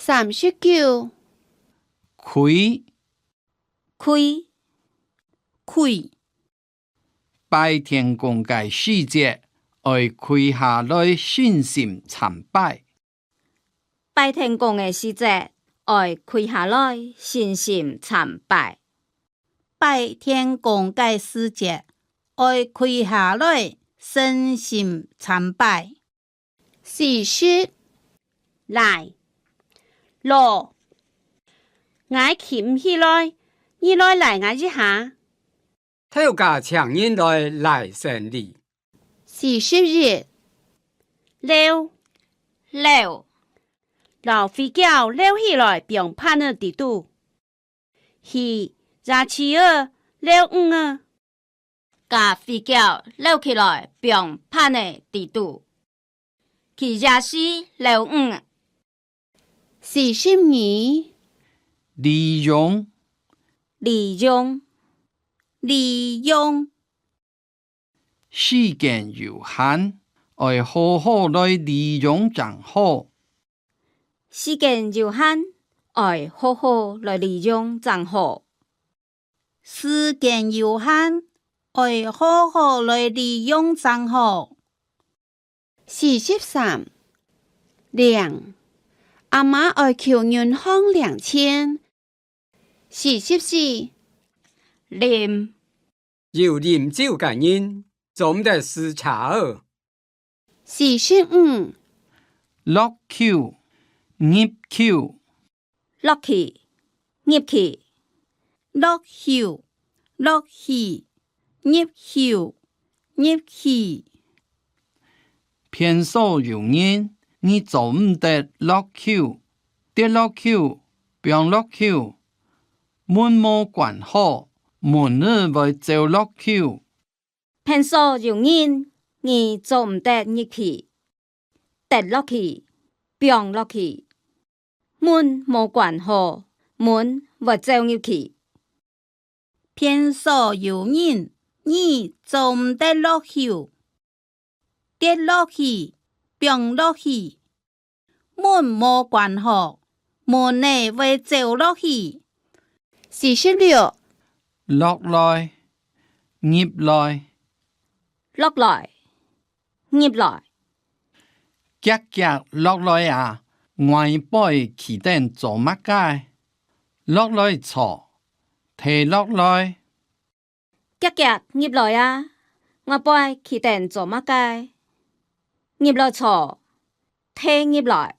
39开开开拜天公嘅时节，爱开下来信心参拜。拜天公嘅时节，爱开下来信心参拜。拜天公嘅时节，爱开下来信心参拜。是说来，罗，我捡起来，你来我一下。透过强人来胜利。是说日溜，老飞鸟溜起来，并攀了地度。是27溜5甲飞鸟溜起来，并攀了地度。是24溜5是说你利用利用时间有限，爱好好来利用正好。时间有限，爱好好来利用正好。时间有限，爱好好来利用正好。43量，阿媽愛求銀行2000。44啉，有啉酒嘅人，總得試茶兒。45落口、入口、落去，入去，落口入去。偏數有人，你做唔得落口，跌落口，變落口，門冇關好，門兒會走落口。偏數有人，你做唔得入去，跌落去，變落去，門冇關好，門會走入去。偏數有人，你做唔得落口，跌落去，變落去，門冇關好，門呢會走落去。46落來、入來、落來，入來，夾落來啊！外背起頂做乜嘅？落來坐，提落來，夾入來啊！我背起定做乜嘅？入來坐，聽入來。